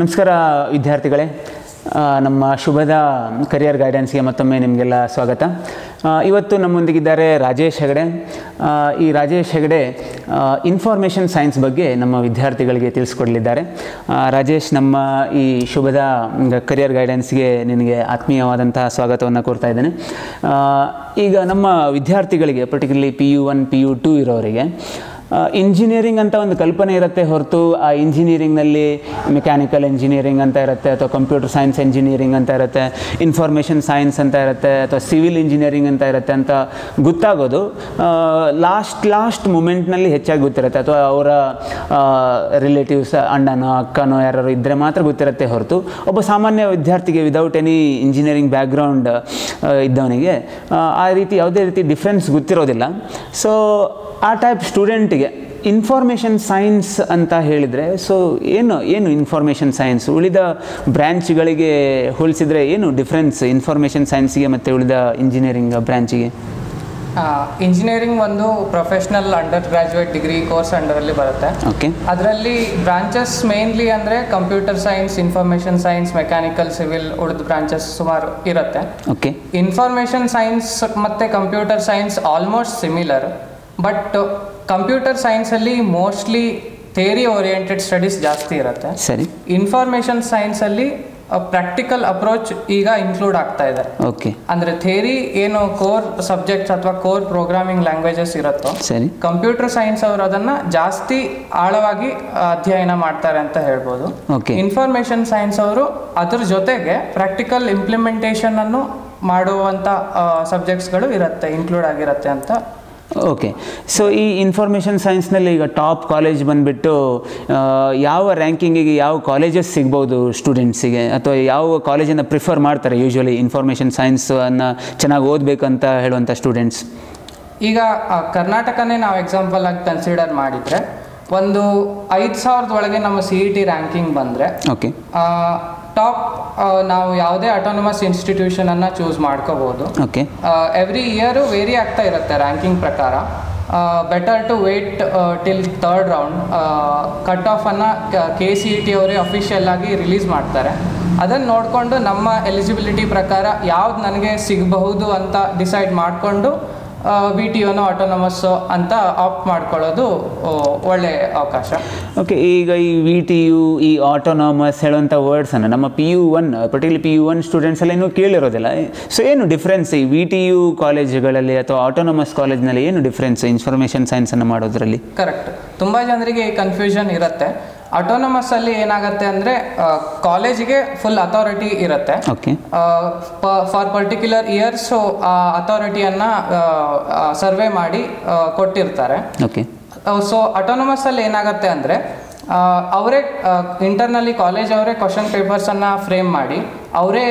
ನಮಸ್ಕಾರ ವಿದ್ಯಾರ್ಥಿಗಳೇ, ನಮ್ಮ ಶುಭದ ಕರಿಯರ್ ಗೈಡೆನ್ಸ್ಗೆ ಮತ್ತೊಮ್ಮೆ ನಿಮಗೆಲ್ಲ ಸ್ವಾಗತ. ಇವತ್ತು ನಮ್ಮೊಂದಿಗಿದ್ದಾರೆ ರಾಜೇಶ್ ಹೆಗಡೆ. ಈ ರಾಜೇಶ್ ಹೆಗಡೆ ಇನ್ಫಾರ್ಮೇಷನ್ ಸೈನ್ಸ್ ಬಗ್ಗೆ ನಮ್ಮ ವಿದ್ಯಾರ್ಥಿಗಳಿಗೆ ತಿಳಿಸ್ಕೊಡಲಿದ್ದಾರೆ. ರಾಜೇಶ್, ನಮ್ಮ ಈ ಶುಭದ ಕರಿಯರ್ ಗೈಡೆನ್ಸ್ಗೆ ನಿನಗೆ ಆತ್ಮೀಯವಾದಂತಹ ಸ್ವಾಗತವನ್ನು ಕೋರ್ತಾ ಇದ್ದೇನೆ. ಈಗ ನಮ್ಮ ವಿದ್ಯಾರ್ಥಿಗಳಿಗೆ ಪರ್ಟಿಕ್ಯುಲರ್ಲಿ PU1 PU2 ಇರೋರಿಗೆ ಇಂಜಿನಿಯರಿಂಗ್ ಅಂತ ಒಂದು ಕಲ್ಪನೆ ಇರುತ್ತೆ ಹೊರತು ಆ ಇಂಜಿನಿಯರಿಂಗ್ನಲ್ಲಿ ಮೆಕ್ಯಾನಿಕಲ್ ಇಂಜಿನಿಯರಿಂಗ್ ಅಂತ ಇರುತ್ತೆ, ಅಥವಾ ಕಂಪ್ಯೂಟರ್ ಸೈನ್ಸ್ ಇಂಜಿನಿಯರಿಂಗ್ ಅಂತ ಇರುತ್ತೆ, ಇನ್ಫಾರ್ಮೇಷನ್ ಸೈನ್ಸ್ ಅಂತ ಇರುತ್ತೆ, ಅಥವಾ ಸಿವಿಲ್ ಇಂಜಿನಿಯರಿಂಗ್ ಅಂತ ಇರುತ್ತೆ ಅಂತ ಗೊತ್ತಾಗೋದು ಲಾಸ್ಟ್ ಮೂಮೆಂಟ್ನಲ್ಲಿ ಹೆಚ್ಚಾಗಿ ಗೊತ್ತಿರುತ್ತೆ, ಅಥವಾ ಅವರ ರಿಲೇಟಿವ್ಸ್ ಅಣ್ಣನೋ ಅಕ್ಕನೋ ಯಾರು ಇದ್ದರೆ ಮಾತ್ರ ಗೊತ್ತಿರುತ್ತೆ ಹೊರತು ಒಬ್ಬ ಸಾಮಾನ್ಯ ವಿದ್ಯಾರ್ಥಿಗೆ ವಿದೌಟ್ ಎನಿ ಇಂಜಿನಿಯರಿಂಗ್ ಬ್ಯಾಕ್ಗ್ರೌಂಡ್ ಇದ್ದವನಿಗೆ ಆ ರೀತಿ ಯಾವುದೇ ರೀತಿ ಡಿಫ್ರೆನ್ಸ್ ಗೊತ್ತಿರೋದಿಲ್ಲ. ಸೊ ಆ ಟೈಪ್ ಸ್ಟೂಡೆಂಟಿಗೆ ಇನ್ಫಾರ್ಮೇಷನ್ ಸೈನ್ಸ್ ಅಂತ ಹೇಳಿದರೆ ಏನು ಇನ್ಫಾರ್ಮೇಷನ್ ಸೈನ್ಸ್ ಉಳಿದ ಬ್ರ್ಯಾಂಚ್ಗಳಿಗೆ ಹೋಲಿಸಿದರೆ ಏನು ಡಿಫ್ರೆನ್ಸ್ ಇನ್ಫಾರ್ಮೇಷನ್ ಸೈನ್ಸಿಗೆ ಮತ್ತು ಉಳಿದ ಇಂಜಿನಿಯರಿಂಗ್ ಬ್ರ್ಯಾಂಚಿಗೆ? ಇಂಜಿನಿಯರಿಂಗ್ ಒಂದು professional undergraduate degree course ಅಂಡರಲ್ಲಿ ಬರುತ್ತೆ. ಓಕೆ. ಅದರಲ್ಲಿ ಬ್ರಾಂಚಸ್ ಮೇನ್ಲಿ ಅಂದರೆ computer science, information science, mechanical, civil ಉಳಿದ ಬ್ರಾಂಚಸ್ ಸುಮಾರು ಇರುತ್ತೆ. ಓಕೆ. ಇನ್ಫಾರ್ಮೇಷನ್ ಸೈನ್ಸ್ ಮತ್ತು computer science almost similar, but computer ಸೈನ್ಸಲ್ಲಿ ಮೋಸ್ಟ್ಲಿ ಥಿಯರಿ ಓರಿಯೆಂಟೆಡ್ ಸ್ಟಡೀಸ್ ಜಾಸ್ತಿ ಇರುತ್ತೆ. ಸರಿ. ಇನ್ಫಾರ್ಮೇಷನ್ ಸೈನ್ಸಲ್ಲಿ ಪ್ರಾಕ್ಟಿಕಲ್ ಅಪ್ರೋಚ್ ಈಗ ಇನ್ಕ್ಲೂಡ್ ಆಗ್ತಾ ಇದೆ. ಓಕೆ. ಅಂದರೆ ಥಿಯರಿ ಏನು ಕೋರ್ ಸಬ್ಜೆಕ್ಟ್ಸ್ ಅಥವಾ ಕೋರ್ ಪ್ರೋಗ್ರಾಮಿಂಗ್ ಲ್ಯಾಂಗ್ವೇಜಸ್ ಇರುತ್ತೋ, ಸರಿ, ಕಂಪ್ಯೂಟರ್ ಸೈನ್ಸ್ ಅವರು ಅದನ್ನು ಜಾಸ್ತಿ ಆಳವಾಗಿ ಅಧ್ಯಯನ ಮಾಡ್ತಾರೆ ಅಂತ ಹೇಳ್ಬೋದು. ಓಕೆ. ಇನ್ಫಾರ್ಮೇಷನ್ ಸೈನ್ಸ್ ಅವರು ಅದ್ರ ಜೊತೆಗೆ ಪ್ರಾಕ್ಟಿಕಲ್ ಇಂಪ್ಲಿಮೆಂಟೇಷನ್ ಅನ್ನು ಮಾಡುವಂಥ ಸಬ್ಜೆಕ್ಟ್ಸ್ಗಳು ಇರುತ್ತೆ, ಇನ್ಕ್ಲೂಡ್ ಆಗಿರುತ್ತೆ ಅಂತ. ಓಕೆ. ಸೊ ಈ ಇನ್ಫಾರ್ಮೇಷನ್ ಸೈನ್ಸ್ನಲ್ಲಿ ಈಗ ಟಾಪ್ ಕಾಲೇಜ್ ಬಂದುಬಿಟ್ಟು ಯಾವ ರ್ಯಾಂಕಿಂಗಿಗೆ ಯಾವ ಕಾಲೇಜಸ್ ಸಿಗ್ಬೋದು ಸ್ಟೂಡೆಂಟ್ಸಿಗೆ, ಅಥವಾ ಯಾವ ಕಾಲೇಜನ್ನು ಪ್ರಿಫರ್ ಮಾಡ್ತಾರೆ ಯೂಶ್ವಲಿ ಇನ್ಫಾರ್ಮೇಷನ್ ಸೈನ್ಸನ್ನು ಚೆನ್ನಾಗಿ ಓದಬೇಕಂತ ಹೇಳುವಂಥ ಸ್ಟೂಡೆಂಟ್ಸ್? ಈಗ ಕರ್ನಾಟಕನೇ ನಾವು ಎಕ್ಸಾಂಪಲ್ ಆಗಿ ಕನ್ಸಿಡರ್ ಮಾಡಿದರೆ ಒಂದು 5,000 ಒಳಗೆ ನಮ್ಮ CET ರ್ಯಾಂಕಿಂಗ್ ಬಂದರೆ, ಓಕೆ, ಟಾಪ್ ನಾವು ಯಾವುದೇ ಆಟೋನಮಸ್ ಇನ್ಸ್ಟಿಟ್ಯೂಷನನ್ನು ಚೂಸ್ ಮಾಡ್ಕೋಬೋದು. ಓಕೆ. ಎವ್ರಿ ಇಯರು ವೇರಿ ಆಗ್ತಾ ಇರುತ್ತೆ ರ್ಯಾಂಕಿಂಗ್ ಪ್ರಕಾರ. Better to wait till 3rd round. Cut ಆಫನ್ನು KCET ಅವರೇ ಅಫಿಷಿಯಲ್ ಆಗಿ ರಿಲೀಸ್ ಮಾಡ್ತಾರೆ. ಅದನ್ನು ನೋಡಿಕೊಂಡು ನಮ್ಮ ಎಲಿಜಿಬಿಲಿಟಿ ಪ್ರಕಾರ ಯಾವ್ದು ನನಗೆ ಸಿಗಬಹುದು ಅಂತ ಡಿಸೈಡ್ ಮಾಡಿಕೊಂಡು VTUನೋ ಆಟೋನಮಸ್ಸು ಅಂತ ಆಪ್ಟ್ ಮಾಡ್ಕೊಳ್ಳೋದು ಒಳ್ಳೆ ಅವಕಾಶ. ಓಕೆ. ಈಗ ಈ VTU, ಈ ಆಟೋನಾಮಸ್ ಹೇಳುವಂಥ ವರ್ಡ್ಸನ್ನು ನಮ್ಮ PU1 ಪರ್ಟಿಕ್ಯುಲರ್ PU1 ಸ್ಟೂಡೆಂಟ್ಸ್ ಎಲ್ಲ ಇನ್ನೂ ಕೇಳಿರೋದಿಲ್ಲ. ಸೊ ಏನು ಡಿಫ್ರೆನ್ಸ್ ಈ VTU ಕಾಲೇಜುಗಳಲ್ಲಿ ಅಥವಾ ಆಟೋನಮಸ್ ಕಾಲೇಜ್ನಲ್ಲಿ ಏನು ಡಿಫ್ರೆನ್ಸ್ ಇನ್ಫಾರ್ಮೇಷನ್ ಸೈನ್ಸನ್ನು ಮಾಡೋದ್ರಲ್ಲಿ? ಕರೆಕ್ಟ್. ತುಂಬ ಜನರಿಗೆ ಈ ಕನ್ಫ್ಯೂಷನ್ ಇರುತ್ತೆ. ಆಟೋನಮಸ್ಸಲ್ಲಿ ಏನಾಗುತ್ತೆ ಅಂದರೆ ಕಾಲೇಜಿಗೆ ಫುಲ್ ಅಥಾರಿಟಿ ಇರುತ್ತೆ. ಓಕೆ. ಫಾರ್ ಪರ್ಟಿಕ್ಯುಲರ್ ಇಯರ್ಸು ಆ ಅಥಾರಿಟಿಯನ್ನು ಸರ್ವೆ ಮಾಡಿ ಕೊಟ್ಟಿರ್ತಾರೆ. ಓಕೆ. ಸೊ ಆಟೋನಮಸ್ಸಲ್ಲಿ ಏನಾಗುತ್ತೆ ಅಂದರೆ ಅವರೇ ಇಂಟರ್ನಲ್ಲಿ ಕಾಲೇಜ್ ಅವರೇ ಕ್ವಶನ್ ಪೇಪರ್ಸನ್ನು ಫ್ರೇಮ್ ಮಾಡಿ ಅವರೇ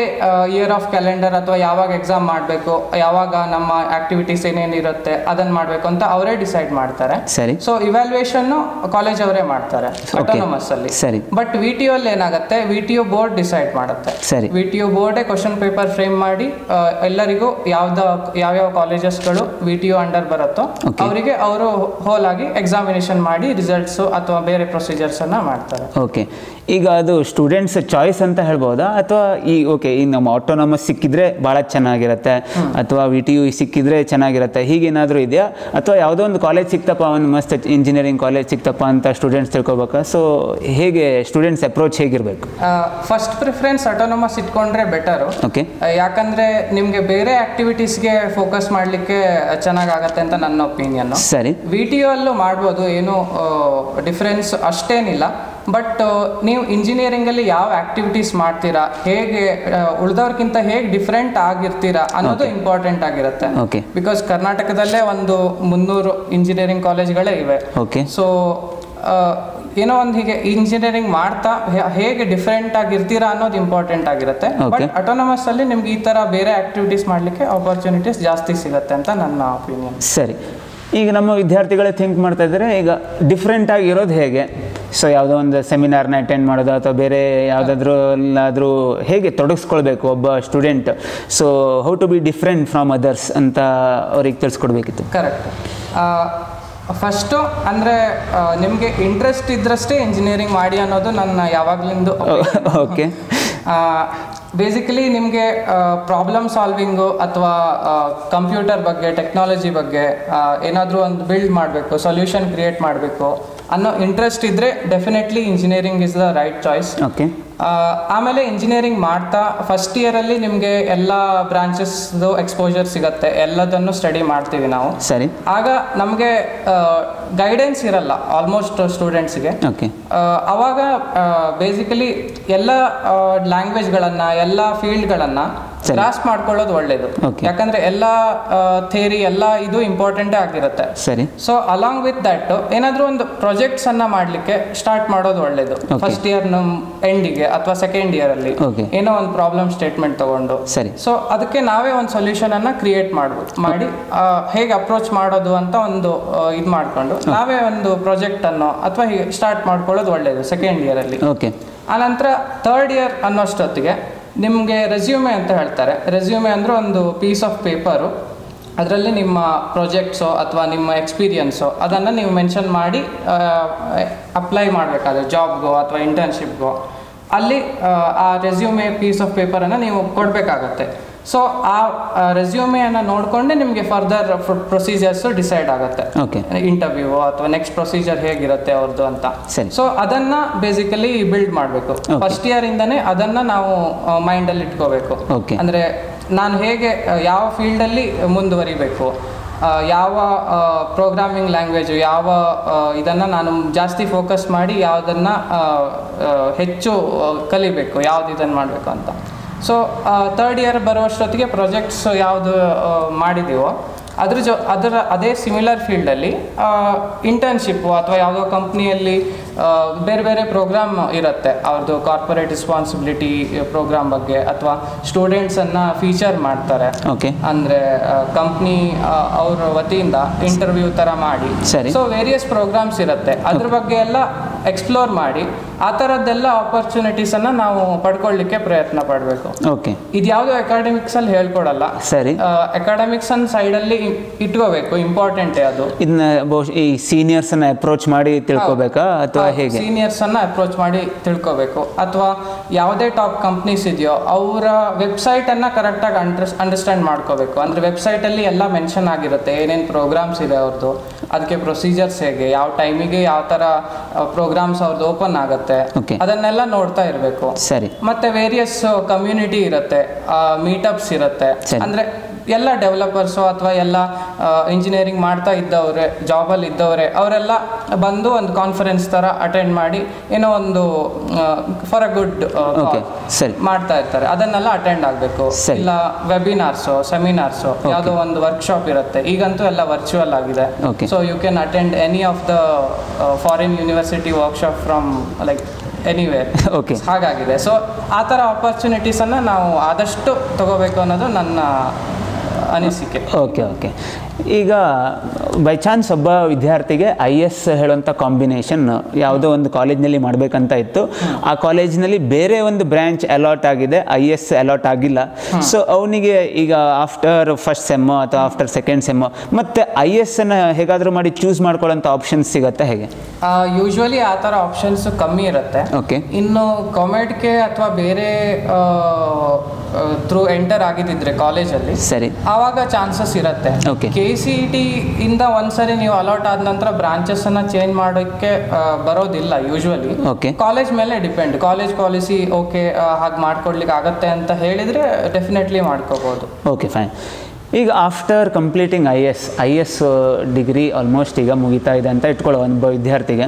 ಇಯರ್ ಆಫ್ ಕ್ಯಾಲೆಂಡರ್ ಅಥವಾ ಯಾವಾಗ ಎಕ್ಸಾಮ್ ಮಾಡಬೇಕು, ಯಾವಾಗ ನಮ್ಮ ಆಕ್ಟಿವಿಟೀಸ್ ಏನೇನಿರುತ್ತೆ ಅದನ್ನು ಮಾಡಬೇಕು ಅಂತ ಅವರೇ ಡಿಸೈಡ್ ಮಾಡ್ತಾರೆ. ಸರಿ. ಸೊ ಇವ್ಯಾಲ್ಯೂಯೇಷನ್ನು ಕಾಲೇಜ್ ಅವರೇ ಮಾಡ್ತಾರೆ ಆಟೋನಮಸ್ಸಲ್ಲಿ. ಸರಿ. ಬಟ್ VTU ಅಲ್ಲಿ ಏನಾಗುತ್ತೆ, VTU ಬೋರ್ಡ್ ಡಿಸೈಡ್ ಮಾಡುತ್ತೆ. ಸರಿ. VTU ಬೋರ್ಡೇ ಕ್ವಶನ್ ಪೇಪರ್ ಫ್ರೇಮ್ ಮಾಡಿ ಎಲ್ಲರಿಗೂ ಯಾವ್ಯಾವ ಕಾಲೇಜಸ್ಗಳು VTU ಅಂಡರ್ ಬರುತ್ತೋ ಅವರಿಗೆ ಅವರು ಹೋಲ್ ಆಗಿ ಎಕ್ಸಾಮಿನೇಷನ್ ಮಾಡಿ ರಿಸಲ್ಟ್ಸು ಅಥವಾ ಬೇರೆ ಪ್ರೊಸೀಜರ್ಸನ್ನು ಮಾಡ್ತಾರೆ. ಓಕೆ. ಈಗ ಅದು ಸ್ಟೂಡೆಂಟ್ಸ್ ಚಾಯ್ಸ್ ಅಂತ ಹೇಳ್ಬೋದಾ, ಅಥವಾ ಈ ನಮ್ಮ ಆಟೋನಮಸ್ ಸಿಕ್ಕಿದ್ರೆ ಭಾಳ ಚೆನ್ನಾಗಿರುತ್ತೆ, ಅಥವಾ VTU ಸಿಕ್ಕಿದ್ರೆ ಚೆನ್ನಾಗಿರುತ್ತೆ, ಹೀಗೇನಾದರೂ ಇದೆಯಾ? ಅಥವಾ ಯಾವುದೋ ಒಂದು ಕಾಲೇಜ್ ಸಿಕ್ತಪ್ಪ, ಒಂದು ಮಸ್ತ್ ಇಂಜಿನಿಯರಿಂಗ್ ಕಾಲೇಜ್ ಸಿಕ್ತಪ್ಪ ಅಂತ ಸ್ಟೂಡೆಂಟ್ಸ್ ತಿಳ್ಕೊಬೇಕಾ? ಸೊ ಹೇಗೆ ಸ್ಟೂಡೆಂಟ್ಸ್ ಅಪ್ರೋಚ್ ಹೇಗಿರಬೇಕು? ಫಸ್ಟ್ ಪ್ರಿಫರೆನ್ಸ್ ಆಟೋನಮಸ್ ಇಟ್ಕೊಂಡ್ರೆ ಬೆಟರು. ಓಕೆ. ಯಾಕಂದರೆ ನಿಮಗೆ ಬೇರೆ ಆಕ್ಟಿವಿಟೀಸ್ಗೆ ಫೋಕಸ್ ಮಾಡಲಿಕ್ಕೆ ಚೆನ್ನಾಗಾಗತ್ತೆ ಅಂತ ನನ್ನ ಒಪಿನಿಯನ್. ಸರಿ. VTU ಅಲ್ಲೂ ಮಾಡ್ಬೋದು, ಏನು ಡಿಫ್ರೆನ್ಸ್ ಅಷ್ಟೇನಿಲ್ಲ. ಬಟ್ ನೀವು ಇಂಜಿನಿಯರಿಂಗಲ್ಲಿ ಯಾವ ಆಕ್ಟಿವಿಟೀಸ್ ಮಾಡ್ತೀರಾ, ಹೇಗೆ ಉಳಿದವ್ರಿಗಿಂತ ಹೇಗೆ ಡಿಫ್ರೆಂಟ್ ಆಗಿರ್ತೀರಾ ಅನ್ನೋದು ಇಂಪಾರ್ಟೆಂಟ್ ಆಗಿರುತ್ತೆ. ಬಿಕಾಸ್ ಕರ್ನಾಟಕದಲ್ಲೇ ಒಂದು 300 ಇಂಜಿನಿಯರಿಂಗ್ ಕಾಲೇಜ್ಗಳೇ ಇವೆ. ಸೊ ಏನೋ ಒಂದು ಹೀಗೆ ಇಂಜಿನಿಯರಿಂಗ್ ಮಾಡ್ತಾ ಹೇಗೆ ಡಿಫ್ರೆಂಟ್ ಆಗಿರ್ತೀರಾ ಅನ್ನೋದು ಇಂಪಾರ್ಟೆಂಟ್ ಆಗಿರುತ್ತೆ. ಬಟ್ ಆಟೋನಮಸ್ ಅಲ್ಲಿ ನಿಮ್ಗೆ ಈ ಥರ ಬೇರೆ ಆಕ್ಟಿವಿಟೀಸ್ ಮಾಡಲಿಕ್ಕೆ ಆಪರ್ಚುನಿಟೀಸ್ ಜಾಸ್ತಿ ಸಿಗುತ್ತೆ ಅಂತ ನನ್ನ ಒಪಿನಿಯನ್. ಸರಿ. ಈಗ ನಮ್ಮ ವಿದ್ಯಾರ್ಥಿಗಳೇ ಥಿಂಕ್ ಮಾಡ್ತಾ ಇದ್ದಾರೆ, ಈಗ ಡಿಫ್ರೆಂಟ್ ಆಗಿರೋದು ಹೇಗೆ? ಸೊ ಯಾವುದೋ ಒಂದು ಸೆಮಿನಾರ್ನ ಅಟೆಂಡ್ ಮಾಡೋದು ಅಥವಾ ಬೇರೆ ಯಾವುದಾದ್ರೂ ಹೇಗೆ ತೊಡಗಿಸ್ಕೊಳ್ಬೇಕು ಒಬ್ಬ student? So how to be different from others ಅಂತ ಅವ್ರಿಗೆ ತಿಳಿಸ್ಕೊಡ್ಬೇಕಿತ್ತು. ಕರೆಕ್ಟ್. ಫಸ್ಟು ಅಂದರೆ ನಿಮಗೆ ಇಂಟ್ರೆಸ್ಟ್ ಇದ್ರಷ್ಟೇ ಇಂಜಿನಿಯರಿಂಗ್ ಮಾಡಿ ಅನ್ನೋದು ನನ್ನ ಯಾವಾಗಲಿಂದು. ಓಕೆ. ಬೇಸಿಕಲಿ ನಿಮಗೆ ಪ್ರಾಬ್ಲಮ್ ಸಾಲ್ವಿಂಗು ಅಥವಾ ಕಂಪ್ಯೂಟರ್ ಬಗ್ಗೆ, ಟೆಕ್ನಾಲಜಿ ಬಗ್ಗೆ ಏನಾದರೂ ಒಂದು ಬಿಲ್ಡ್ ಮಾಡಬೇಕು, ಸೊಲ್ಯೂಷನ್ ಕ್ರಿಯೇಟ್ ಮಾಡಬೇಕು ಅನ್ನೋ ಇಂಟ್ರೆಸ್ಟ್ ಇದ್ದರೆ definitely engineering is the right choice. Okay. ಆಮೇಲೆ ಇಂಜಿನಿಯರಿಂಗ್ ಮಾಡ್ತಾ ಫಸ್ಟ್ ಇಯರಲ್ಲಿ ನಿಮಗೆ ಎಲ್ಲ ಬ್ರಾಂಚಸ್ದು ಎಕ್ಸ್ಪೋಜರ್ ಸಿಗುತ್ತೆ, ಎಲ್ಲದನ್ನು ಸ್ಟಡಿ ಮಾಡ್ತೀವಿ ನಾವು. ಸರಿ. ಆಗ ನಮಗೆ ಗೈಡೆನ್ಸ್ ಇರಲ್ಲ ಆಲ್ಮೋಸ್ಟ್ ಸ್ಟೂಡೆಂಟ್ಸ್ಗೆ. ಓಕೆ. ಆವಾಗ ಬೇಸಿಕಲಿ ಎಲ್ಲ ಲ್ಯಾಂಗ್ವೇಜ್ಗಳನ್ನು, ಎಲ್ಲ ಫೀಲ್ಡ್ಗಳನ್ನು ಗ್ರಾಸ್ಪ್ ಮಾಡ್ಕೊಳ್ಳೋದು ಒಳ್ಳೇದು. ಯಾಕಂದ್ರೆ ಎಲ್ಲ ಥಿಯರಿ ಎಲ್ಲ ಇದು ಇಂಪಾರ್ಟೆಂಟೇ ಆಗಿರುತ್ತೆ. ಸರಿ. ಸೊ ಅಲಾಂಗ್ ವಿತ್ ದಟ್ ಏನಾದರೂ ಒಂದು ಪ್ರಾಜೆಕ್ಟ್ಸ್ ಅನ್ನ ಮಾಡ್ಲಿಕ್ಕೆ ಸ್ಟಾರ್ಟ್ ಮಾಡೋದು ಒಳ್ಳೇದು. ಫಸ್ಟ್ ಇಯರ್ ಎಂಡಿಗೆ ಅಥವಾ ಸೆಕೆಂಡ್ ಇಯರ್ ಅಲ್ಲಿ ಏನೋ ಒಂದು ಪ್ರಾಬ್ಲಮ್ ಸ್ಟೇಟ್ಮೆಂಟ್ ತಗೊಂಡು, ಸರಿ, ಸೊ ಅದಕ್ಕೆ ನಾವೇ ಒಂದು ಸೊಲ್ಯೂಷನ್ ಅನ್ನ ಕ್ರಿಯೇಟ್ ಮಾಡಿ ಹೇಗೆ ಅಪ್ರೋಚ್ ಮಾಡೋದು ಅಂತ ಒಂದು ಇದು ಮಾಡ್ಕೊಂಡು ನಾವೇ ಒಂದು ಪ್ರಾಜೆಕ್ಟ್ ಅನ್ನು ಅಥವಾ ಹೀಗೆ ಸ್ಟಾರ್ಟ್ ಮಾಡ್ಕೊಳ್ಳೋದು ಒಳ್ಳೇದು ಸೆಕೆಂಡ್ ಇಯರ್ ಅಲ್ಲಿ. ಆನಂತರ ಥರ್ಡ್ ಇಯರ್ ಅನ್ನೋಷ್ಟೊತ್ತಿಗೆ ನಿಮಗೆ ರೆಸ್ಯೂಮೆ ಅಂತ ಹೇಳ್ತಾರೆ. ರೆಸ್ಯೂಮೆ ಅಂದರೆ ಒಂದು ಪೀಸ್ ಆಫ್ ಪೇಪರು, ಅದರಲ್ಲಿ ನಿಮ್ಮ ಪ್ರಾಜೆಕ್ಟ್ಸು ಅಥವಾ ನಿಮ್ಮ ಎಕ್ಸ್ಪೀರಿಯನ್ಸು ಅದನ್ನು ನೀವು ಮೆನ್ಷನ್ ಮಾಡಿ ಅಪ್ಲೈ ಮಾಡಬೇಕಾದ್ರೆ ಜಾಬ್ಗೋ ಅಥವಾ ಇಂಟರ್ನ್ಶಿಪ್ಗೋ ಅಲ್ಲಿ ಆ ರೆಸ್ಯೂಮೆ ಪೀಸ್ ಆಫ್ ಪೇಪರನ್ನು ನೀವು ಕೊಡಬೇಕಾಗತ್ತೆ. ಸೊ ಆ ರೆಸ್ಯೂಮೆಯನ್ನು ನೋಡಿಕೊಂಡೆ ನಿಮಗೆ ಫರ್ದರ್ ಪ್ರೊಸೀಜರ್ಸು ಡಿಸೈಡ್ ಆಗುತ್ತೆ, ಇಂಟರ್ವ್ಯೂ ಅಥವಾ ನೆಕ್ಸ್ಟ್ ಪ್ರೊಸೀಜರ್ ಹೇಗಿರುತ್ತೆ ಅವ್ರದ್ದು ಅಂತ. ಸೊ ಅದನ್ನು ಬೇಸಿಕಲಿ ಬಿಲ್ಡ್ ಮಾಡಬೇಕು. ಫಸ್ಟ್ ಇಯರ್ ಇಂದನೇ ಅದನ್ನು ನಾವು ಮೈಂಡಲ್ಲಿ ಇಟ್ಕೋಬೇಕು. ಅಂದರೆ ನಾನು ಹೇಗೆ ಯಾವ ಫೀಲ್ಡಲ್ಲಿ ಮುಂದುವರಿಬೇಕು, ಯಾವ ಪ್ರೋಗ್ರಾಮಿಂಗ್ ಲ್ಯಾಂಗ್ವೇಜು, ಯಾವ ಇದನ್ನು ನಾನು ಜಾಸ್ತಿ ಫೋಕಸ್ ಮಾಡಿ ಯಾವುದನ್ನು ಹೆಚ್ಚು ಕಲಿಬೇಕು, ಯಾವ್ದು ಇದನ್ನು ಮಾಡಬೇಕು ಅಂತ. ಸೊ ಥರ್ಡ್ ಇಯರ್ ಬರುವಷ್ಟೊತ್ತಿಗೆ ಪ್ರಾಜೆಕ್ಟ್ಸ್ ಯಾವುದು ಮಾಡಿದ್ದೀವೋ ಅದೇ ಸಿಮಿಲರ್ ಫೀಲ್ಡಲ್ಲಿ ಇಂಟರ್ನ್ಶಿಪ್ಪು ಅಥವಾ ಯಾವುದೋ ಕಂಪ್ನಿಯಲ್ಲಿ ಬೇರೆ ಬೇರೆ ಪ್ರೋಗ್ರಾಮ್ ಇರುತ್ತೆ, ಅವ್ರದ್ದು ಕಾರ್ಪೊರೇಟ್ ರೆಸ್ಪಾನ್ಸಿಬಿಲಿಟಿ ಪ್ರೋಗ್ರಾಮ್ ಬಗ್ಗೆ, ಅಥವಾ ಸ್ಟೂಡೆಂಟ್ಸನ್ನು ಫೀಚರ್ ಮಾಡ್ತಾರೆ. ಅಂದರೆ ಕಂಪ್ನಿ ಅವ್ರ ವತಿಯಿಂದ ಇಂಟರ್ವ್ಯೂ ಥರ ಮಾಡಿ, ಸೊ ವೇರಿಯಸ್ ಪ್ರೋಗ್ರಾಮ್ಸ್ ಇರುತ್ತೆ, ಅದ್ರ ಬಗ್ಗೆ ಎಲ್ಲ ಎಕ್ಸ್ಪ್ಲೋರ್ ಮಾಡಿ ಆ ಥರದ್ದೆಲ್ಲ ಆಪರ್ಚುನಿಟೀಸನ್ನು ನಾವು ಪಡ್ಕೊಳ್ಳಿಕ್ಕೆ ಪ್ರಯತ್ನ ಪಡಬೇಕು. ಇದು ಯಾವುದೋ ಅಕಾಡೆಮಿಕ್ಸಲ್ಲಿ ಹೇಳ್ಕೊಡಲ್ಲ. ಸರಿ. ಅಕಾಡೆಮಿಕ್ಸ್ ಅನ್ನ ಸೈಡಲ್ಲಿ ಇಟ್ಕೋಬೇಕು, ಇಂಪಾರ್ಟೆಂಟೇ ಅದು. ಇದನ್ನ ಈ ಸೀನಿಯರ್ಸ್ ಅನ್ನ ಅಪ್ರೋಚ್ ಮಾಡಿ ತಿಳ್ಕೋಬೇಕಾ ಅಥವಾ ಹೇಗೆ? ಸೀನಿಯರ್ಸ್ ಅನ್ನ ಅಪ್ರೋಚ್ ಮಾಡಿ ತಿಳ್ಕೋಬೇಕು, ಅಥವಾ ಯಾವುದೇ ಟಾಪ್ ಕಂಪ್ನೀಸ್ ಇದೆಯೋ ಅವರ ವೆಬ್ಸೈಟ್ ಅನ್ನ ಕರೆಕ್ಟಾಗಿ ಅಂಡರ್ಸ್ಟ್ಯಾಂಡ್ ಮಾಡ್ಕೋಬೇಕು. ಅಂದ್ರೆ ವೆಬ್ಸೈಟ್ ಅಲ್ಲಿ ಎಲ್ಲ ಮೆನ್ಷನ್ ಆಗಿರುತ್ತೆ, ಏನೇನು ಪ್ರೋಗ್ರಾಮ್ಸ್ ಇದೆ ಅವ್ರದ್ದು, ಅದಕ್ಕೆ ಪ್ರೊಸೀಜರ್ಸ್ ಹೇಗೆ, ಯಾವ ಟೈಮಿಗೆ ಯಾವ ತರ ಪ್ರೋಗ್ರಾಮ್ಸ್ ಅವ್ರದ್ದು ಓಪನ್ ಆಗುತ್ತೆ, ಅದನ್ನೆಲ್ಲ ನೋಡ್ತಾ ಇರಬೇಕು. ಸರಿ. ಮತ್ತೆ ವೇರಿಯಸ್ ಕಮ್ಯುನಿಟಿ ಇರುತ್ತೆ, ಮೀಟಪ್ಸ್ ಇರುತ್ತೆ. ಅಂದ್ರೆ ಎಲ್ಲ ಡೆವಲಪರ್ಸು ಅಥವಾ ಎಲ್ಲ ಇಂಜಿನಿಯರಿಂಗ್ ಮಾಡ್ತಾ ಇದ್ದವ್ರೆ, ಜಾಬಲ್ಲಿ ಇದ್ದವ್ರೆ, ಅವರೆಲ್ಲ ಬಂದು ಒಂದು ಕಾನ್ಫರೆನ್ಸ್ ಥರ ಅಟೆಂಡ್ ಮಾಡಿ ಏನೋ ಒಂದು ಫಾರ್ ಅ ಗುಡ್ ಮಾಡ್ತಾ ಇರ್ತಾರೆ, ಅದನ್ನೆಲ್ಲ ಅಟೆಂಡ್ ಆಗಬೇಕು. ಇಲ್ಲ ವೆಬಿನಾರ್ಸು, ಸೆಮಿನಾರ್ಸು, ಯಾವುದೋ ಒಂದು ವರ್ಕ್ಶಾಪ್ ಇರುತ್ತೆ, ಈಗಂತೂ ಎಲ್ಲ ವರ್ಚುವಲ್ ಆಗಿದೆ. So you can attend any of the foreign university workshop from like anywhere. ಹಾಗಾಗಿದೆ. ಸೊ ಆ ಥರ ಆಪರ್ಚುನಿಟೀಸನ್ನು ನಾವು ಆದಷ್ಟು ತಗೋಬೇಕು ಅನ್ನೋದು ನನ್ನ ಅನಿಸಿಕೆ. ಓಕೆ. ಈಗ ಬೈ ಚಾನ್ಸ್ ಒಬ್ಬ ವಿದ್ಯಾರ್ಥಿಗೆ IS ಹೇಳುವಂಥ ಕಾಂಬಿನೇಷನ್ ಯಾವುದೋ ಒಂದು ಕಾಲೇಜ್ನಲ್ಲಿ ಮಾಡಬೇಕಂತ ಇತ್ತು, ಆ ಕಾಲೇಜ್ನಲ್ಲಿ ಬೇರೆ ಒಂದು ಬ್ರ್ಯಾಂಚ್ ಅಲಾಟ್ ಆಗಿದೆ, IS ಅಲಾಟ್ ಆಗಿಲ್ಲ. ಸೊ ಅವನಿಗೆ ಈಗ ಆಫ್ಟರ್ ಫಸ್ಟ್ ಸೆಮ್ಮು ಅಥವಾ ಆಫ್ಟರ್ ಸೆಕೆಂಡ್ ಸೆಮ್ಮು ಮತ್ತೆ IS ಅನ್ನು ಹೇಗಾದರೂ ಮಾಡಿ ಚೂಸ್ ಮಾಡ್ಕೊಳ್ಳೋಂಥ ಆಪ್ಷನ್ಸ್ ಸಿಗುತ್ತೆ ಹೇಗೆ? ಯೂಶ್ವಲಿ ಆ ಥರ ಆಪ್ಷನ್ಸ್ ಕಮ್ಮಿ ಇರುತ್ತೆ. ಇನ್ನು ಕಾಮೆಡ್ಗೆ ಅಥವಾ ಬೇರೆ ಥ್ರೂ ಎಂಟರ್ ಆಗಿದ್ದಿದ್ರೆ ಕಾಲೇಜಲ್ಲಿ, ಸರಿ, ಆವಾಗ ಚಾನ್ಸಸ್ ಇರುತ್ತೆ. KCET ಇಂದ ಒಂದ್ಸರಿ ನೀವು ಅಲಾಟ್ ಆದ ನಂತರ ಬ್ರಾಂಚಸ್ ಅನ್ನ ಚೇಂಜ್ ಮಾಡೋಕ್ಕೆ ಬರೋದಿಲ್ಲ ಯೂಶ್ವಲಿ. ಕಾಲೇಜ್ ಮೇಲೆ ಡಿಪೆಂಡ್, ಕಾಲೇಜ್ ಪಾಲಿಸಿ ಹಾಗೆ ಮಾಡ್ಕೊಡ್ಲಿಕ್ಕೆ ಆಗತ್ತೆ ಅಂತ ಹೇಳಿದ್ರೆ ಡೆಫಿನೆಟ್ಲಿ ಮಾಡ್ಕೋಬಹುದು. Okay, fine. ಈಗ after completing IS degree almost ಈಗ ಮುಗಿತಾ ಇದೆ ಅಂತ ಇಟ್ಕೊಳ್ಳೋ ಒಬ್ಬ ವಿದ್ಯಾರ್ಥಿಗೆ,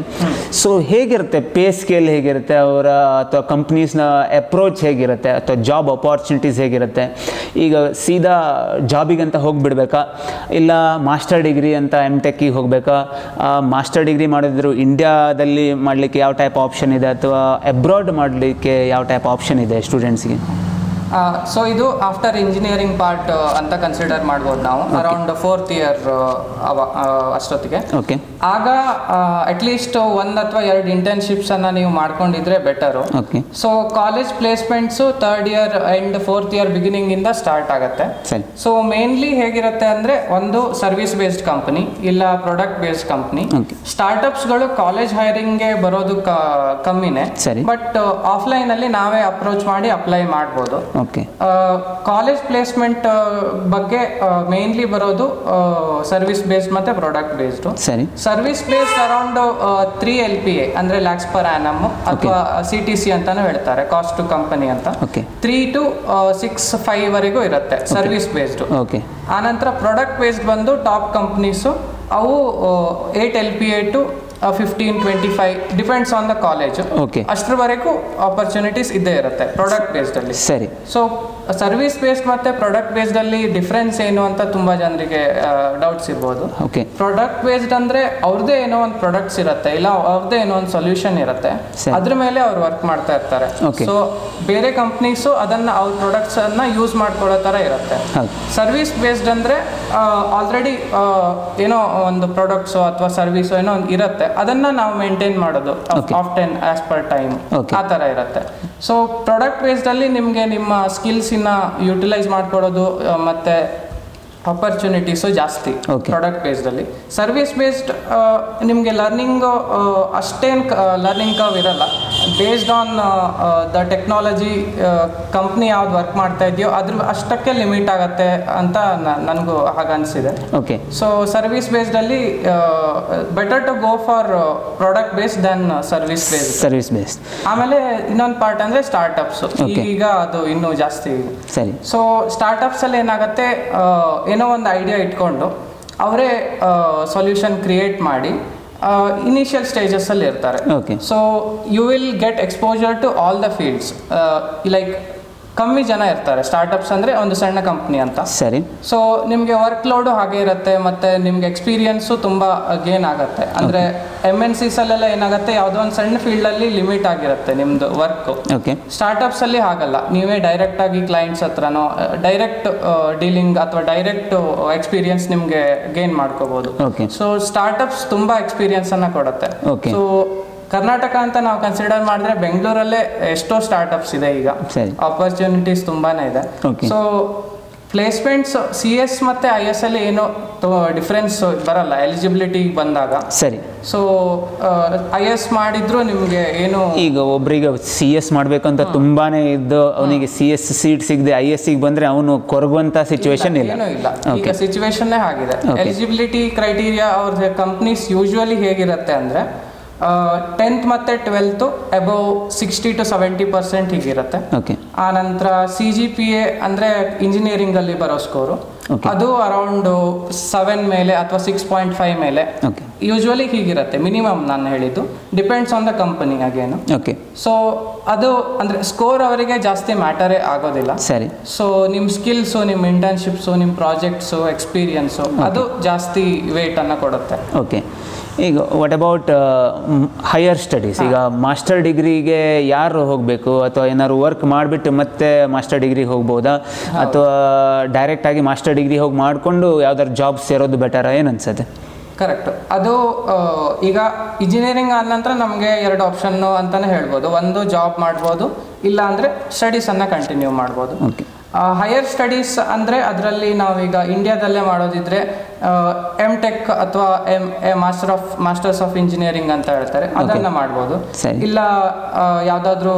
ಸೊ ಹೇಗಿರುತ್ತೆ ಪೇ ಸ್ಕೇಲ್, ಹೇಗಿರುತ್ತೆ ಅವರ ಅಥವಾ ಕಂಪ್ನೀಸ್ನ ಅಪ್ರೋಚ್ ಹೇಗಿರುತ್ತೆ, ಅಥವಾ ಜಾಬ್ ಅಪಾರ್ಚುನಿಟೀಸ್ ಹೇಗಿರುತ್ತೆ? ಈಗ ಸೀದಾ ಜಾಬಿಗಂತ ಹೋಗಿಬಿಡ್ಬೇಕಾ, ಇಲ್ಲ ಮಾಸ್ಟರ್ ಡಿಗ್ರಿ ಅಂತ MTech ಹೋಗಬೇಕಾ? ಮಾಸ್ಟರ್ ಡಿಗ್ರಿ ಮಾಡಿದ್ರು ಇಂಡಿಯಾದಲ್ಲಿ ಮಾಡಲಿಕ್ಕೆ ಯಾವ ಟೈಪ್ ಆಪ್ಷನ್ ಇದೆ, ಅಥವಾ ಅಬ್ರಾಡ್ ಮಾಡಲಿಕ್ಕೆ ಯಾವ ಟೈಪ್ ಆಪ್ಷನ್ ಇದೆ ಸ್ಟೂಡೆಂಟ್ಸ್ಗೆ? ಸೊ ಇದು ಆಫ್ಟರ್ ಇಂಜಿನಿಯರಿಂಗ್ ಪಾರ್ಟ್ ಅಂತ ಕನ್ಸಿಡರ್ ಮಾಡ್ಬೋದು ನಾವು, ಅರೌಂಡ್ 4th ಇಯರ್ ಅಷ್ಟೊತ್ತಿಗೆ. ಓಕೆ. ಆಗ ಅಟ್ಲೀಸ್ಟ್ 1 ಅಥವಾ 2 ಇಂಟರ್ನ್ಶಿಪ್ಸ್ ಅನ್ನ ನೀವು ಮಾಡ್ಕೊಂಡಿದ್ರೆ better. Okay. So college placements 3rd year and 4th year beginning ಇಂದ ಸ್ಟಾರ್ಟ್ ಆಗುತ್ತೆ. ಸರಿ. ಸೊ ಮೇನ್ಲಿ ಹೇಗಿರುತ್ತೆ ಅಂದ್ರೆ, ಒಂದು ಸರ್ವಿಸ್ ಬೇಸ್ಡ್ ಕಂಪನಿ ಇಲ್ಲ ಪ್ರಾಡಕ್ಟ್ ಬೇಸ್ಡ್ ಕಂಪನಿ. ಸ್ಟಾರ್ಟ್ಅಪ್ಸ್ಗಳು ಕಾಲೇಜ್ ಹೈರಿಂಗ್ಗೆ ಬರೋದು ಕಮ್ಮಿನೇ, ಬಟ್ ಆಫ್ಲೈನ್ ಅಲ್ಲಿ ನಾವೇ ಅಪ್ರೋಚ್ ಮಾಡಿ ಅಪ್ಲೈ ಮಾಡ್ಬೋದು. ಕಾಲೇಜ್ ಪ್ಲೇಸ್ಮೆಂಟ್ ಬಗ್ಗೆ ಮೇನ್ಲಿ ಬರೋದು ಸರ್ವಿಸ್ ಬೇಸ್ಡ್ ಮತ್ತೆ product based. Service based around 3 LPA ಅಂದ್ರೆ ಲ್ಯಾಕ್ಸ್ ಪರ್ ಆನಮ್ ಅಥವಾ CTC ಅಂತಾನು ಹೇಳ್ತಾರೆ, ಕಾಸ್ಟ್ ಟು ಕಂಪನಿ ಅಂತ. 3 to 6-5 ವರೆಗೂ ಇರುತ್ತೆ ಸರ್ವಿಸ್ ಬೇಸ್ಡ್. ಆನಂತರ ಪ್ರಾಡಕ್ಟ್ ಬೇಸ್ಡ್ ಬಂದು ಟಾಪ್ ಕಂಪನೀಸು ಅವು 8 LPA to 15-25 depends on the college. ಅಷ್ಟರವರೆಗೂ ಆಪರ್ಚುನಿಟೀಸ್ ಇದ್ದೇ ಇರುತ್ತೆ ಪ್ರಾಡಕ್ಟ್ ಬೇಸ್ಡ್ ಅಲ್ಲಿ. ಸರಿ. ಸೊ ಸರ್ವಿಸ್ ಬೇಸ್ಡ್ ಮತ್ತೆ ಪ್ರಾಡಕ್ಟ್ ಬೇಸ್ಡ್ ಅಲ್ಲಿ ಡಿಫ್ರೆನ್ಸ್ ಏನು ಅಂತ ತುಂಬಾ ಜನರಿಗೆ ಡೌಟ್ಸ್ ಇರ್ಬೋದು. ಪ್ರಾಡಕ್ಟ್ ಬೇಸ್ಡ್ ಅಂದ್ರೆ ಅವ್ರದ್ದೇ ಏನೋ ಒಂದು ಪ್ರಾಡಕ್ಟ್ಸ್ ಇರುತ್ತೆ, ಇಲ್ಲ ಅವ್ರದ್ದೇ ಏನೋ ಒಂದು ಸೊಲ್ಯೂಷನ್ ಇರುತ್ತೆ, ಅದ್ರ ಮೇಲೆ ಅವ್ರು ವರ್ಕ್ ಮಾಡ್ತಾ ಇರ್ತಾರೆ. ಸೊ ಬೇರೆ ಕಂಪ್ನೀಸು ಅದನ್ನ ಅವ್ರ ಪ್ರಾಡಕ್ಟ್ಸ್ ಅನ್ನ ಯೂಸ್ ಮಾಡ್ಕೊಳ್ಳೋ ತರ ಇರುತ್ತೆ. ಸರ್ವಿಸ್ ಬೇಸ್ಡ್ ಅಂದ್ರೆ ಆಲ್ರೆಡಿ ಏನೋ ಒಂದು ಪ್ರಾಡಕ್ಟ್ಸ್ ಅಥವಾ ಸರ್ವಿಸ್ ಏನೋ ಒಂದು ಇರುತ್ತೆ, ಅದನ್ನ ನಾವು ಮೇಂಟೈನ್ ಮಾಡೋದು ಆಫ್ಟನ್ ಆಸ್ ಪರ್ ಟೈಮ್, ಆ ತರ ಇರುತ್ತೆ. ಸೊ ಪ್ರಾಡಕ್ಟ್ ಬೇಸ್ಡ್ ಅಲ್ಲಿ ನಿಮ್ಗೆ ನಿಮ್ಮ ಸ್ಕಿಲ್ಸ್ ಯುಟಿಲೈಸ್ ಮಾಡ್ಕೊಳ್ಳೋದು ಮತ್ತೆ ಆಪರ್ಚುನಿಟೀಸು ಜಾಸ್ತಿ ಪ್ರಾಡಕ್ಟ್ ಬೇಸ್ಡ್ ಅಲ್ಲಿ. ಸರ್ವಿಸ್ ಬೇಸ್ಡ್ ನಿಮಗೆ ಲರ್ನಿಂಗ್ ಅಷ್ಟೇನು ಲರ್ನಿಂಗ್ ಕರ್ವ್ ಇರಲ್ಲ, based on the technology company ಯಾವ್ದು ವರ್ಕ್ ಮಾಡ್ತಾ ಇದೆಯೋ ಅದ್ರ ಅಷ್ಟಕ್ಕೆ ಲಿಮಿಟ್ ಆಗುತ್ತೆ ಅಂತ ನನಗೂ ಹಾಗನ್ಸಿದೆ. ಸೊ ಸರ್ವಿಸ್ ಬೇಸ್ಡ್ ಅಲ್ಲಿ better to go for product based then service based. ಆಮೇಲೆ ಇನ್ನೊಂದು ಪಾರ್ಟ್ ಅಂದ್ರೆ ಸ್ಟಾರ್ಟ್ಅಪ್ಸ್, ಈಗ ಅದು ಇನ್ನೂ ಜಾಸ್ತಿ. ಸೊ ಸ್ಟಾರ್ಟ್ಅಪ್ಸ್ ಅಲ್ಲಿ ಏನಾಗುತ್ತೆ, ಏನೋ ಒಂದು ಐಡಿಯಾ ಇಟ್ಕೊಂಡು ಅವರೇ ಸೊಲ್ಯೂಷನ್ ಕ್ರಿಯೇಟ್ ಮಾಡಿ ಇನಿಷಿಯಲ್ ಸ್ಟೇಜಸ್ ಅಲ್ಲಿ ಇರ್ತಾರೆ. So you will get exposure to all the fields. Like ಕಮ್ಮಿ ಜನ ಇರ್ತಾರೆ ಸ್ಟಾರ್ಟ್ಅಪ್ಸ್ ಅಂದ್ರೆ, ಒಂದು ಸಣ್ಣ ಕಂಪ್ನಿ ಅಂತ. ಸರಿ. ಸೊ ನಿಮ್ಗೆ ವರ್ಕ್ ಲೋಡು ಹಾಗೆ ಇರುತ್ತೆ, ಮತ್ತೆ ನಿಮ್ಗೆ ಎಕ್ಸ್ಪೀರಿಯನ್ಸು ತುಂಬಾ ಗೇನ್ ಆಗುತ್ತೆ. ಅಂದ್ರೆ MNCs ಅಲ್ಲೆಲ್ಲ ಏನಾಗುತ್ತೆ, ಯಾವುದೋ ಒಂದು ಸಣ್ಣ ಫೀಲ್ಡ್ ಅಲ್ಲಿ ಲಿಮಿಟ್ ಆಗಿರುತ್ತೆ ನಿಮ್ದು ವರ್ಕ್. ಸ್ಟಾರ್ಟ್ಅಪ್ಸ್ ಅಲ್ಲಿ ಹಾಗಲ್ಲ, ನೀವೇ ಡೈರೆಕ್ಟ್ ಆಗಿ ಕ್ಲೈಂಟ್ಸ್ ಹತ್ರನೋ ಡೈರೆಕ್ಟ್ ಡೀಲಿಂಗ್ ಅಥವಾ ಡೈರೆಕ್ಟ್ ಎಕ್ಸ್ಪೀರಿಯನ್ಸ್ ನಿಮ್ಗೆ ಗೇನ್ ಮಾಡ್ಕೋಬಹುದು. ಸೊ ಸ್ಟಾರ್ಟ್ಅಪ್ಸ್ ತುಂಬಾ ಎಕ್ಸ್ಪೀರಿಯನ್ಸ್ ಅನ್ನ ಕೊಡುತ್ತೆ. ಸೊ ಕರ್ನಾಟಕ ಅಂತ ನಾವು ಕನ್ಸಿಡರ್ ಮಾಡಿದ್ರೆ ಬೆಂಗಳೂರಲ್ಲೇ ಎಷ್ಟೋ ಸ್ಟಾರ್ಟ್ಅಪ್ಸ್ ಇದೆ ಈಗ, ಆಪರ್ಚುನಿಟೀಸ್ ತುಂಬಾನೇ ಇದೆ. ಸೊ ಪ್ಲೇಸ್ಮೆಂಟ್ಸ್ CS ಮತ್ತೆ IS ಅಲ್ಲಿ ಏನೋ ಡಿಫ್ರೆನ್ಸ್ ಬರಲ್ಲ ಎಲಿಜಿಬಿಲಿಟಿ ಬಂದಾಗ. ಸರಿ. ಸೊ IS ಮಾಡಿದ್ರು ನಿಮ್ಗೆ ಏನು, ಈಗ ಒಬ್ರಿಗೆ CS ಮಾಡ್ಬೇಕಂತ ತುಂಬಾನೇ ಇದ್ದು ಅವನಿಗೆ CS ಸೀಟ್ ಸಿಗದೆ IS ಬಂದ್ರೆ ಅವನು ಕೊರಗುವಂತ ಸಿಚುವೇಶನ್ ಇಲ್ಲ. ಈಗ ಸಿಚುವೇಶನ್ ಆಗಿದೆ. ಎಲಿಜಿಬಿಲಿಟಿ ಕ್ರೈಟೀರಿಯಾ ಅವ್ರ ಕಂಪ್ನೀಸ್ ಯೂಶುವಲಿ ಹೇಗಿರುತ್ತೆ ಅಂದ್ರೆ, 10th ಮತ್ತೆ 12th ಅಬೌವ್ 60 to 70% ಹೀಗಿರುತ್ತೆ. ಆ ನಂತರ CGPA ಅಂದ್ರೆ ಇಂಜಿನಿಯರಿಂಗ್ ಅಲ್ಲಿ ಬರೋ ಸ್ಕೋರು, ಅದು ಅರೌಂಡ್ 7 ಮೇಲೆ ಅಥವಾ 6.5 ಮೇಲೆ ಯೂಶುವಲಿ ಹೀಗಿರುತ್ತೆ ಮಿನಿಮಮ್. ನಾನು ಹೇಳಿದ್ದು depends on the company ಅಗೇನು. So ಅದು ಅಂದ್ರೆ ಸ್ಕೋರ್ ಅವರಿಗೆ ಜಾಸ್ತಿ ಮ್ಯಾಟರೇ ಆಗೋದಿಲ್ಲ. ಸರಿ. ಸೊ ನಿಮ್ಮ ಸ್ಕಿಲ್ಸು, ನಿಮ್ಮ ಇಂಟರ್ನ್ಶಿಪ್ಸು, ನಿಮ್ಮ ಪ್ರಾಜೆಕ್ಟ್ಸು, ಎಕ್ಸ್ಪೀರಿಯನ್ಸು ಅದು ಜಾಸ್ತಿ ವೇಟ್ ಅನ್ನ ಕೊಡುತ್ತೆ. ಈಗ ವಾಟ್ ಅಬೌಟ್ ಹೈಯರ್ ಸ್ಟಡೀಸ್? ಈಗ ಮಾಸ್ಟರ್ ಡಿಗ್ರಿಗೆ ಯಾರು ಹೋಗಬೇಕು, ಅಥವಾ ಏನಾದ್ರು ವರ್ಕ್ ಮಾಡಿಬಿಟ್ಟು ಮತ್ತೆ ಮಾಸ್ಟರ್ ಡಿಗ್ರಿಗೆ ಹೋಗ್ಬೋದಾ, ಅಥವಾ ಡೈರೆಕ್ಟ್ ಆಗಿ ಮಾಸ್ಟರ್ ಡಿಗ್ರಿ ಹೋಗಿ ಮಾಡಿಕೊಂಡು ಯಾವ್ದಾದ್ರು ಜಾಬ್ ಸೇರೋದು ಬೆಟರ್, ಏನು ಅನ್ಸುತ್ತೆ? ಕರೆಕ್ಟ್. ಅದು ಈಗ ಇಂಜಿನಿಯರಿಂಗ್ ಆದ ನಂತರ ನಮಗೆ 2 ಆಪ್ಷನ್ ಅಂತಾನೆ ಹೇಳ್ಬೋದು. ಒಂದು ಜಾಬ್ ಮಾಡ್ಬೋದು, ಇಲ್ಲ ಅಂದರೆ ಸ್ಟಡೀಸನ್ನು ಕಂಟಿನ್ಯೂ ಮಾಡ್ಬೋದು. ಹೈಯರ್ ಸ್ಟಡೀಸ್ ಅಂದರೆ ಅದರಲ್ಲಿ ನಾವೀಗ ಇಂಡಿಯಾದಲ್ಲೇ ಮಾಡೋದಿದ್ರೆ M.Tech ಅಥವಾ ಮಾಸ್ಟರ್ಸ್ ಆಫ್ ಇಂಜಿನಿಯರಿಂಗ್ ಅಂತ ಹೇಳ್ತಾರೆ, ಅದನ್ನು ಮಾಡ್ಬೋದು. ಇಲ್ಲ ಯಾವುದಾದ್ರೂ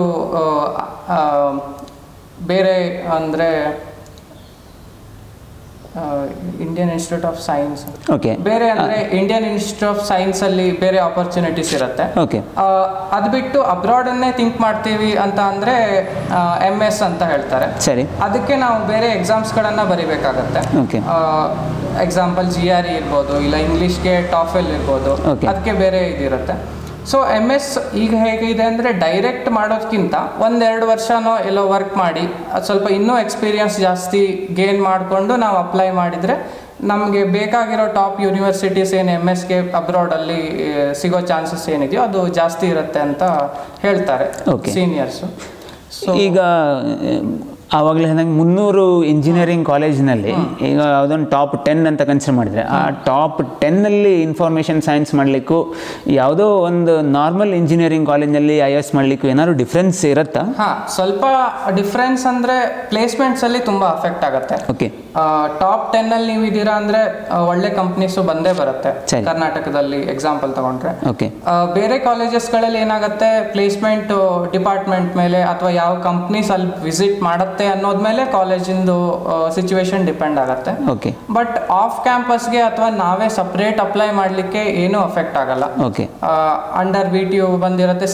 ಬೇರೆ ಅಂದರೆ ಇಂಡಿಯನ್ ಇನ್ಸ್ಟಿಟ್ಯೂಟ್ ಆಫ್ ಸೈನ್ಸ್, ಬೇರೆ ಅಂದ್ರೆ ಇಂಡಿಯನ್ ಇನ್ಸ್ಟಿಟ್ಯೂಟ್ ಆಫ್ ಸೈನ್ಸ್ ಅಲ್ಲಿ ಬೇರೆ ಆಪರ್ಚುನಿಟೀಸ್ ಇರುತ್ತೆ. ಅದು ಬಿಟ್ಟು ಅಬ್ರಾಡ್ ಅನ್ನೇ ಥಿಂಕ್ ಮಾಡ್ತೀವಿ ಅಂತ ಅಂದ್ರೆ MS ಅಂತ ಹೇಳ್ತಾರೆ. ಅದಕ್ಕೆ ನಾವು ಬೇರೆ ಎಕ್ಸಾಮ್ಸ್ ಗಳನ್ನ ಬರಿಬೇಕಾಗತ್ತೆ. ಎಕ್ಸಾಂಪಲ್ GRE ಇರ್ಬೋದು, ಇಲ್ಲ ಇಂಗ್ಲಿಷ್ಗೆ TOEFL ಇರ್ಬೋದು, ಅದಕ್ಕೆ ಬೇರೆ ಇದಿರುತ್ತೆ. ಸೊ MS ಈಗ ಹೇಗಿದೆ ಅಂದರೆ ಡೈರೆಕ್ಟ್ ಮಾಡೋದಕ್ಕಿಂತ 1-2 ವರ್ಷನೋ ಎಲ್ಲೋ ವರ್ಕ್ ಮಾಡಿ ಅದು ಸ್ವಲ್ಪ ಇನ್ನೂ ಎಕ್ಸ್ಪೀರಿಯನ್ಸ್ ಜಾಸ್ತಿ ಗೇನ್ ಮಾಡಿಕೊಂಡು ನಾವು ಅಪ್ಲೈ ಮಾಡಿದರೆ ನಮಗೆ ಬೇಕಾಗಿರೋ ಟಾಪ್ ಯೂನಿವರ್ಸಿಟೀಸ್ ಏನು MS-ಗೆ ಅಬ್ರಾಡಲ್ಲಿ ಸಿಗೋ ಚಾನ್ಸಸ್ ಏನಿದೆಯೋ ಅದು ಜಾಸ್ತಿ ಇರುತ್ತೆ ಅಂತ ಹೇಳ್ತಾರೆ ಸೀನಿಯರ್ಸು. ಈಗ ಆವಾಗಲೇ ಹೇಳಿದಂಗೆ 300 ಇಂಜಿನಿಯರಿಂಗ್ ಕಾಲೇಜ್ನಲ್ಲಿ ಈಗ ಯಾವುದೊಂದು ಟಾಪ್ 10 ಅಂತ ಕನ್ಸಿಡರ್ ಮಾಡಿದರೆ ಆ ಟಾಪ್ 10ನಲ್ಲಿ ಇನ್ಫಾರ್ಮೇಷನ್ ಸೈನ್ಸ್ ಮಾಡಲಿಕ್ಕೂ ಯಾವುದೋ ಒಂದು ನಾರ್ಮಲ್ ಇಂಜಿನಿಯರಿಂಗ್ ಕಾಲೇಜ್ನಲ್ಲಿ IAS ಮಾಡಲಿಕ್ಕೂ ಏನಾದ್ರು ಡಿಫ್ರೆನ್ಸ್ ಇರುತ್ತಾ? ಹಾಂ, ಸ್ವಲ್ಪ ಡಿಫ್ರೆನ್ಸ್ ಅಂದರೆ ಪ್ಲೇಸ್ಮೆಂಟ್ಸಲ್ಲಿ ತುಂಬ ಅಫೆಕ್ಟ್ ಆಗುತ್ತೆ. ಓಕೆ, ಟಾಪ್ 10ನಲ್ಲಿ ನೀವು ಇದ್ದೀರಾ ಅಂದರೆ ಒಳ್ಳೆ ಕಂಪ್ನೀಸು ಬಂದೇ ಬರುತ್ತೆ ಕರ್ನಾಟಕದಲ್ಲಿ ಎಕ್ಸಾಂಪಲ್ ತಗೊಂಡ್ರೆ. ಓಕೆ, ಬೇರೆ ಕಾಲೇಜಸ್ಗಳಲ್ಲಿ ಏನಾಗುತ್ತೆ, ಪ್ಲೇಸ್ಮೆಂಟ್ ಡಿಪಾರ್ಟ್ಮೆಂಟ್ ಮೇಲೆ ಅಥವಾ ಯಾವ ಕಂಪ್ನೀಸ್ ಅಲ್ಲಿ ವಿಸಿಟ್ ಮಾಡುತ್ತೆ ಅನ್ನೋದ್ಮೇಲೆ ಕಾಲೇಜಿಂದು ಸಿಚುವೇಶನ್ ಡಿಪೆಂಡ್ ಆಗುತ್ತೆ. ಓಕೆ, ಬಟ್ ಆಫ್ ಕ್ಯಾಂಪಸ್ಗೆ ಅಥವಾ ನಾವೇ ಸಪ್ರೇಟ್ ಅಪ್ಲೈ ಮಾಡಲಿಕ್ಕೆ ಏನೂ ಅಫೆಕ್ಟ್ ಆಗಲ್ಲ. ಓಕೆ, ಅಂಡರ್ VTU ಬಂದಿರುತ್ತೆ,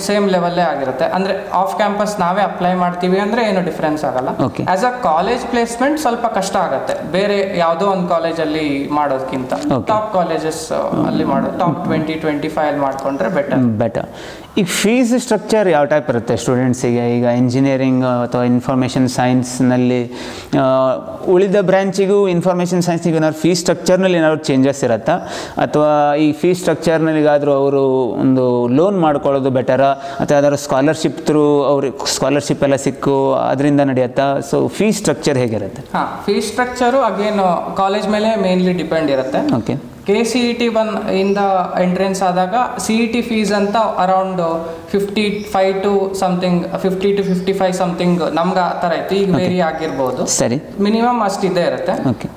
ಸೇಮ್ ಲೆವೆಲ್ಲೇ ಆಗಿರುತ್ತೆ. ಅಂದರೆ ಆಫ್ ಕ್ಯಾಂಪಸ್ ನಾವೇ ಅಪ್ಲೈ ಮಾಡ್ತೀವಿ ಅಂದರೆ ಏನು ಡಿಫ್ರೆನ್ಸ್ ಆಗಲ್ಲ. ಆಸ್ ಅ ಕಾಲೇಜ್ ಪ್ಲೇಸ್ಮೆಂಟ್ ಸ್ವಲ್ಪ ಕಷ್ಟ ಆಗುತ್ತೆ ಬೇರೆ ಯಾವುದೋ ಒಂದು ಕಾಲೇಜಲ್ಲಿ ಮಾಡೋದಕ್ಕಿಂತ. ಟಾಪ್ ಕಾಲೇಜಸ್ ಅಲ್ಲಿ ಮಾಡೋದು, ಟಾಪ್ 20-25 ಅಲ್ಲಿ ಮಾಡ್ಕೊಂಡ್ರೆ ಬೆಟರ್. ಈಗ ಫೀಸ್ ಸ್ಟ್ರಕ್ಚರ್ ಯಾವ ಟೈಪ್ ಇರುತ್ತೆ ಸ್ಟೂಡೆಂಟ್ಸಿಗೆ? ಈಗ ಇಂಜಿನಿಯರಿಂಗ್ ಅಥವಾ ಇನ್ಫಾರ್ಮೇಷನ್ ಸೈನ್ಸ್ನಲ್ಲಿ ಉಳಿದ ಬ್ರ್ಯಾಂಚಿಗೂ ಇನ್ಫಾರ್ಮೇಷನ್ ಸೈನ್ಸ್ನಿಗೂ ಏನಾದ್ರು ಫೀಸ್ ಸ್ಟ್ರಕ್ಚರ್ನಲ್ಲಿ ಏನಾದ್ರು ಚೇಂಜಸ್ ಇರುತ್ತಾ? ಅಥವಾ ಈ ಫೀಸ್ ಸ್ಟ್ರಕ್ಚರ್ನಲ್ಲಿಗಾದರೂ ಅವರು ಒಂದು ಲೋನ್ ಮಾಡ್ಕೊಳ್ಳೋದು ಬೆಟರಾ, ಅಥವಾ ಯಾವ್ದಾದ್ರು ಸ್ಕಾಲರ್ಶಿಪ್ ಥ್ರೂ ಅವ್ರಿಗೆ ಸ್ಕಾಲರ್ಶಿಪ್ ಎಲ್ಲ ಸಿಕ್ಕು ಅದರಿಂದ ನಡೆಯುತ್ತಾ? ಸೊ ಫೀಸ್ ಸ್ಟ್ರಕ್ಚರ್ ಹೇಗಿರುತ್ತೆ? ಹಾಂ, ಫೀಸ್ ಸ್ಟ್ರಕ್ಚರು ಅಗೇನ್ ಕಾಲೇಜ್ ಮೇಲೆ ಮೇನ್ಲಿ ಡಿಪೆಂಡ್ ಇರುತ್ತೆ. ಓಕೆ, KCET ಇಂದ ಎಂಟ್ರೆನ್ಸ್ ಆದಾಗ CET ಫೀಸ್ ಅಂತ around 55 to something 50 to 55 something ನಮ್ಗೆ ಆ ಥರ ಇತ್ತು. ಈಗ ವೇರಿ ಆಗಿರ್ಬೋದು. ಸರಿ, ಮಿನಿಮಮ್ ಅಷ್ಟಿದೆ ಇರುತ್ತೆ. ಓಕೆ,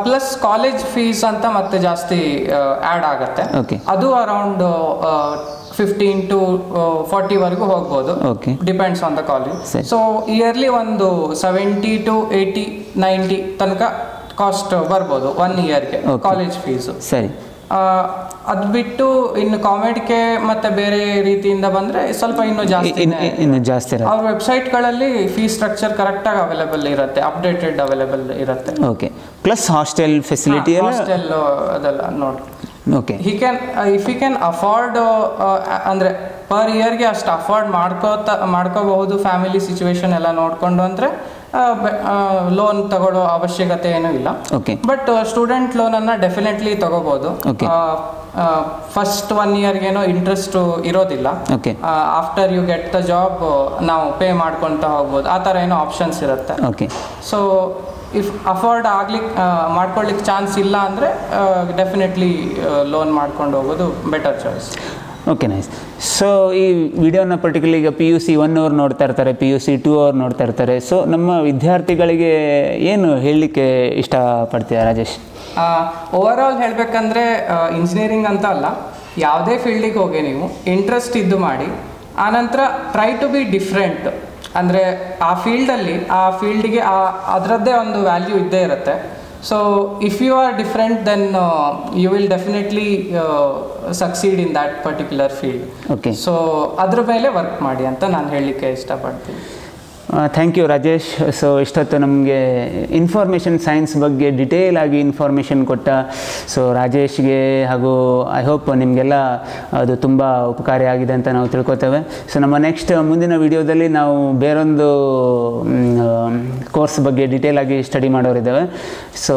ಪ್ಲಸ್ ಕಾಲೇಜ್ ಫೀಸ್ ಅಂತ ಮತ್ತೆ ಜಾಸ್ತಿ ಆ್ಯಡ್ ಆಗುತ್ತೆ. ಓಕೆ, ಅದು ಅರೌಂಡ್ 15 to 40 ವರೆಗೂ ಹೋಗ್ಬೋದು. Okay, depends on the college. So yearly ಒಂದು 70 to 80, 90 ತನಕ ಕಾಸ್ಟ್ ಬರ್ಬೋದು 1 ಇಯರ್ಗೆ ಕಾಲೇಜ್ ಫೀಸು. ಸರಿ, ಅದು ಬಿಟ್ಟು ಇನ್ನು ಕಾಮೆಡ್ಗೆ ಮತ್ತೆ ಬೇರೆ ರೀತಿಯಿಂದ ಬಂದರೆ ಸ್ವಲ್ಪ ಇನ್ನೂ ಜಾಸ್ತಿ ಅವ್ರ ವೆಬ್ಸೈಟ್ಗಳಲ್ಲಿ ಫೀಸ್ ಸ್ಟ್ರಕ್ಚರ್ ಕರೆಕ್ಟಾಗಿ ಅವೈಲೇಬಲ್ ಇರುತ್ತೆ, ಅಪ್ಡೇಟೆಡ್ ಅವೈಲೇಬಲ್ ಇರುತ್ತೆ. Okay, plus hostel facility hostel ಅದೆಲ್ಲ ನೋಡಿ. Okay, if you can afford ಅಂದರೆ ಪರ್ ಇಯರ್ಗೆ ಅಷ್ಟು ಅಫೋರ್ಡ್ ಮಾಡ್ಕೋಬಹುದು ಫ್ಯಾಮಿಲಿ ಸಿಚುವೇಶನ್ ಎಲ್ಲ ನೋಡಿಕೊಂಡು ಅಂದರೆ ಲೋನ್ ತಗೊಳ್ಳೋ ಅವಶ್ಯಕತೆ ಏನೂ ಇಲ್ಲ. ಬಟ್ ಸ್ಟೂಡೆಂಟ್ ಲೋನನ್ನು ಡೆಫಿನೆಟ್ಲಿ ತಗೋಬಹುದು. ಫಸ್ಟ್ 1 ಇಯರ್ಗೇನೋ ಇಂಟ್ರೆಸ್ಟ್ ಇರೋದಿಲ್ಲ. After you get the job ನಾವು ಪೇ ಮಾಡ್ಕೊತ ಹೋಗ್ಬೋದು, ಆ ಥರ ಏನೋ ಆಪ್ಷನ್ಸ್ ಇರುತ್ತೆ. ಸೊ ಇಫ್ ಅಫೋರ್ಡ್ ಮಾಡ್ಕೊಳ್ಳಿಕ್ಕೆ ಚಾನ್ಸ್ ಇಲ್ಲ ಅಂದರೆ ಡೆಫಿನೆಟ್ಲಿ ಲೋನ್ ಮಾಡ್ಕೊಂಡು ಹೋಗೋದು better choice. Okay, nice. So ಈ ವಿಡಿಯೋನ ಪರ್ಟಿಕ್ಯುಲರ್ ಈಗ PUC 1 ಅವ್ರು ನೋಡ್ತಾ ಇರ್ತಾರೆ, PUC 2 ಅವ್ರು ನೋಡ್ತಾ ಇರ್ತಾರೆ. ಸೊ ನಮ್ಮ ವಿದ್ಯಾರ್ಥಿಗಳಿಗೆ ಏನು ಹೇಳಲಿಕ್ಕೆ ಇಷ್ಟಪಡ್ತೀರಾ ರಾಜೇಶ್? ಓವರ್ ಆಲ್ ಹೇಳಬೇಕಂದ್ರೆ ಇಂಜಿನಿಯರಿಂಗ್ ಅಂತ ಅಲ್ಲ, ಯಾವುದೇ ಫೀಲ್ಡಿಗೆ ಹೋಗಿ ನೀವು ಇಂಟ್ರೆಸ್ಟ್ ಇದ್ದು ಮಾಡಿ, ಆನಂತರ ಟ್ರೈ ಟು ಬಿ ಡಿಫ್ರೆಂಟ್. ಅಂದರೆ ಆ ಫೀಲ್ಡಿಗೆ ಅದರದ್ದೇ ಒಂದು ವ್ಯಾಲ್ಯೂ ಇದ್ದೇ ಇರುತ್ತೆ. So if you are different then you will definitely succeed in that particular field. So ಅದ್ರ ಮೇಲೆ ವರ್ಕ್ ಮಾಡಿ ಅಂತ ನಾನು ಹೇಳಲಿಕ್ಕೆ ಇಷ್ಟಪಡ್ತೀನಿ. Thank you Rajesh. ಸೊ ಇಷ್ಟೊತ್ತು ನಮಗೆ ಇನ್ಫಾರ್ಮೇಷನ್ ಸೈನ್ಸ್ ಬಗ್ಗೆ ಡಿಟೇಲ್ ಆಗಿ ಇನ್ಫಾರ್ಮೇಷನ್ ಕೊಟ್ಟ ಸೊ ರಾಜೇಶ್ಗೆ ಹಾಗೂ ಐ ಹೋಪ್ ನಿಮಗೆಲ್ಲ ಅದು ತುಂಬ ಉಪಕಾರಿಯಾಗಿದೆ ಅಂತ ನಾವು ತಿಳ್ಕೊತೇವೆ. ಸೊ ನಮ್ಮ ನೆಕ್ಸ್ಟ್ ಮುಂದಿನ ವಿಡಿಯೋದಲ್ಲಿ ನಾವು ಬೇರೊಂದು ಕೋರ್ಸ್ ಬಗ್ಗೆ ಡೀಟೇಲ್ ಆಗಿ ಸ್ಟಡಿ ಮಾಡೋರಿದ್ದೇವೆ. So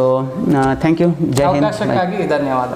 thank you. ಜೈ ಹಿಂದ್. ಅವಕಾಶಕ್ಕಾಗಿ ಧನ್ಯವಾದ.